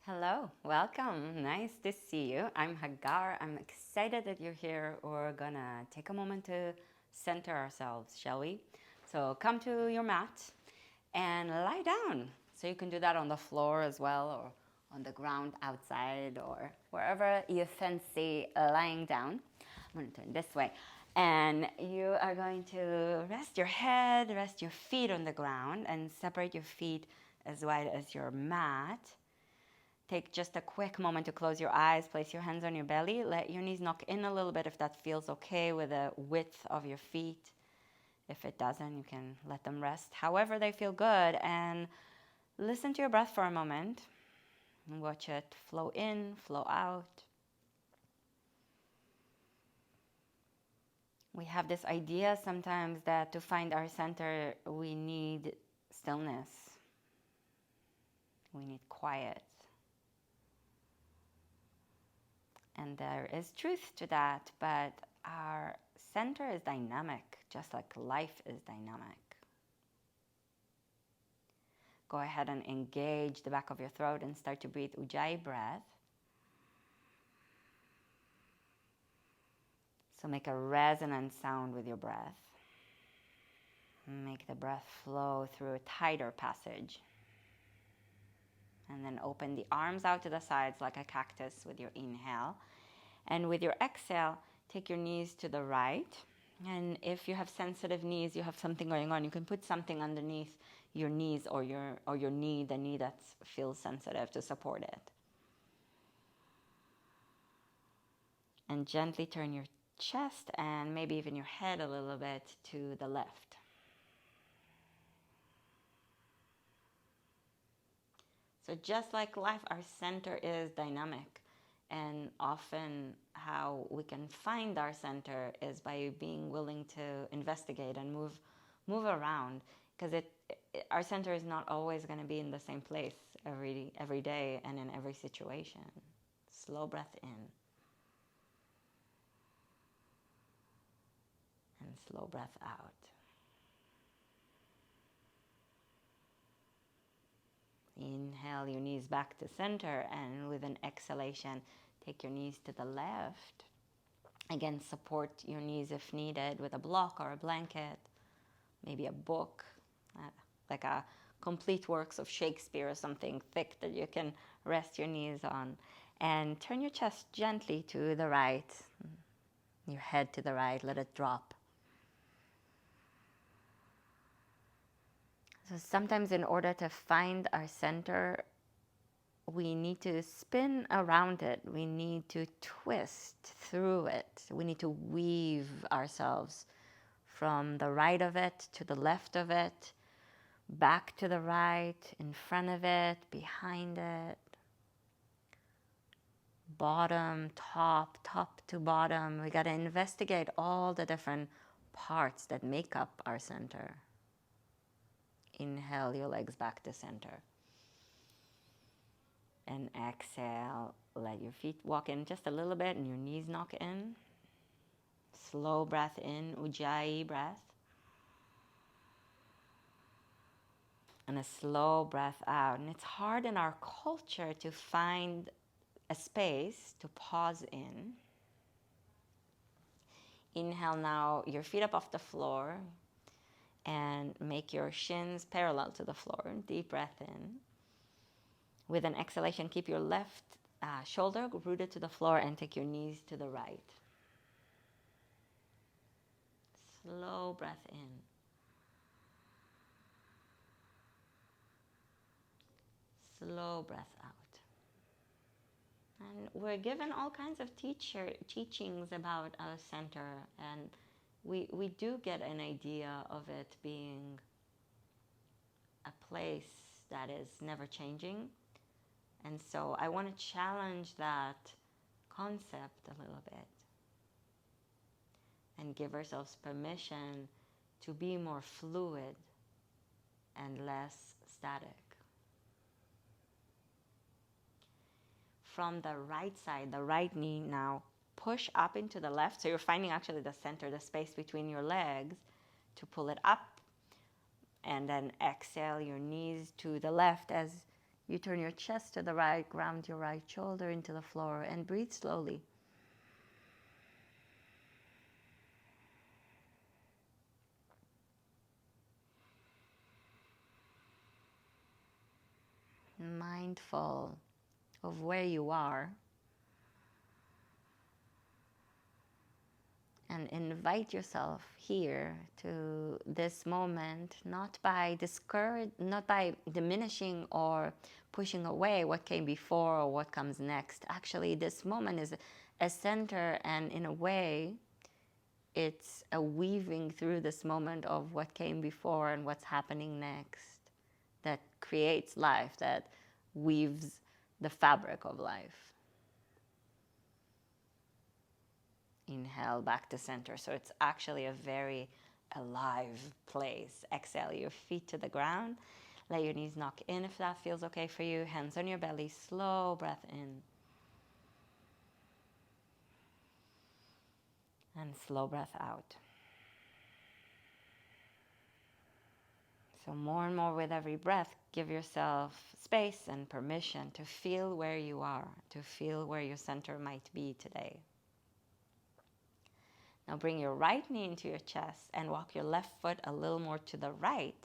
Hello, welcome. Nice to see you. I'm Hagar. I'm excited that you're here. We're gonna take a moment to center ourselves, shall we? So come to your mat and lie down. So you can do that on the floor as well, or on the ground outside, or wherever you fancy lying down. I'm gonna turn this way. And you are going to rest your head, rest your feet on the ground, and separate your feet as wide as your mat. Take just a quick moment to close your eyes, place your hands on your belly, let your knees knock in a little bit if that feels okay with the width of your feet. If it doesn't, you can let them rest however they feel good, and listen to your breath for a moment and watch it flow in, flow out. We have this idea sometimes that to find our center, we need stillness, we need quiet. And there is truth to that, but our center is dynamic, just like life is dynamic. Go ahead and engage the back of your throat and start to breathe Ujjayi breath. So make a resonant sound with your breath. Make the breath flow through a tighter passage. And then open the arms out to the sides like a cactus with your inhale. And with your exhale, take your knees to the right. And if you have sensitive knees, you have something going on, you can put something underneath your knees or your knee, the knee that feels sensitive, to support it. And gently turn your chest and maybe even your head a little bit to the left. So just like life, our center is dynamic. And often how we can find our center is by being willing to investigate and move around, because our center is not always going to be in the same place every day and in every situation. Slow breath in and slow breath out. Inhale your knees back to center, and with an exhalation, take your knees to the left. Again, support your knees if needed with a block or a blanket, maybe a book, like a complete works of Shakespeare or something thick that you can rest your knees on. And turn your chest gently to the right, your head to the right, let it drop. So sometimes in order to find our center, we need to spin around it. We need to twist through it. We need to weave ourselves from the right of it to the left of it, back to the right, in front of it, behind it, bottom, top to bottom. We got to investigate all the different parts that make up our center. Inhale your legs back to center. And exhale, let your feet walk in just a little bit and your knees knock in. Slow breath in, Ujjayi breath. And a slow breath out. And it's hard in our culture to find a space to pause in. Inhale now, your feet up off the floor, and make your shins parallel to the floor. Deep breath in. With an exhalation, keep your left shoulder rooted to the floor and take your knees to the right. Slow breath in. Slow breath out. And we're given all kinds of teachings about our center, and we do get an idea of it being a place that is never changing. And so I want to challenge that concept a little bit and give ourselves permission to be more fluid and less static. From the right side, the right knee now, push up into the left. So you're finding actually the center, the space between your legs, to pull it up. And then exhale your knees to the left as You turn your chest to the right, ground your right shoulder into the floor, and breathe slowly. Mindful of where you are, and invite yourself here to this moment, not by diminishing or pushing away what came before or what comes next. Actually, this moment is a center, and in a way, it's a weaving through this moment of what came before and what's happening next that creates life, that weaves the fabric of life. Inhale back to center. So it's actually a very alive place. Exhale, your feet to the ground. Let your knees knock in if that feels okay for you. Hands on your belly. Slow breath in. And slow breath out. So more and more with every breath, give yourself space and permission to feel where you are, to feel where your center might be today. Now bring your right knee into your chest and walk your left foot a little more to the right.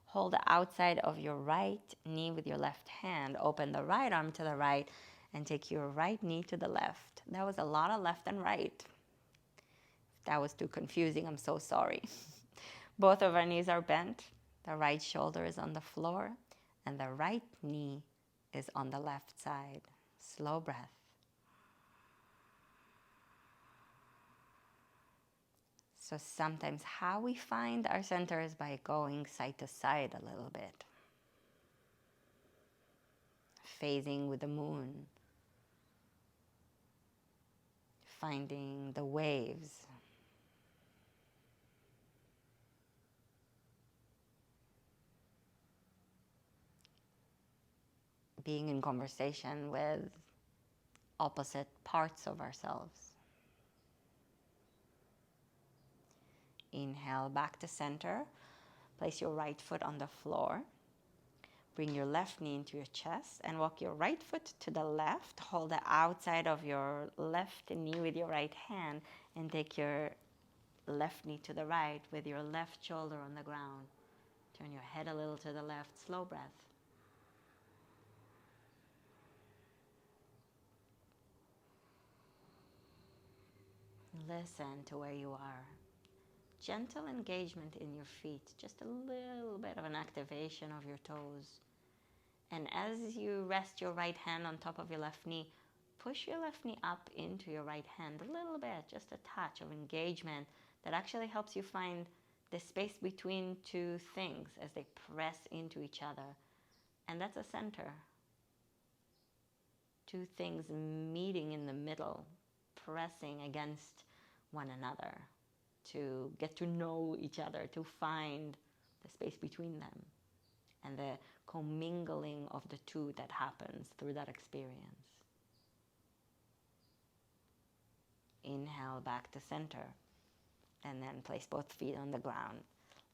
Hold the outside of your right knee with your left hand. Open the right arm to the right and take your right knee to the left. That was a lot of left and right. If that was too confusing, I'm so sorry. Both of our knees are bent. The right shoulder is on the floor and the right knee is on the left side. Slow breath. So sometimes how we find our center is by going side to side a little bit. Phasing with the moon. Finding the waves. Being in conversation with opposite parts of ourselves. Inhale back to center. Place your right foot on the floor. Bring your left knee into your chest and walk your right foot to the left. Hold the outside of your left knee with your right hand and take your left knee to the right with your left shoulder on the ground. Turn your head a little to the left. Slow breath. Listen to where you are. Gentle engagement in your feet, just a little bit of an activation of your toes. And as you rest your right hand on top of your left knee, push your left knee up into your right hand a little bit, just a touch of engagement that actually helps you find the space between two things as they press into each other. And that's a center. Two things meeting in the middle, pressing against one another to get to know each other, to find the space between them and the commingling of the two that happens through that experience. Inhale back to center and then place both feet on the ground.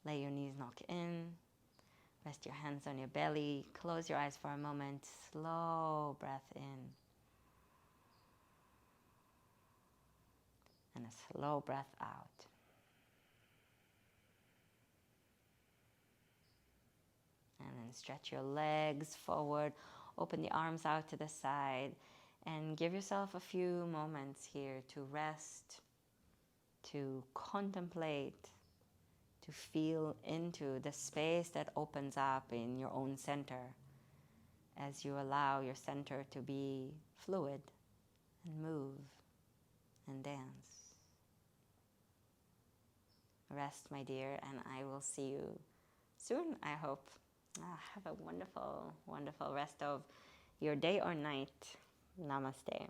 Let your knees knock in. Rest your hands on your belly. Close your eyes for a moment. Slow breath in. And a slow breath out. And then stretch your legs forward, open the arms out to the side, and give yourself a few moments here to rest, to contemplate, to feel into the space that opens up in your own center as you allow your center to be fluid and move and dance. Rest, my dear, and I will see you soon, I hope. Have a wonderful, wonderful rest of your day or night. Namaste.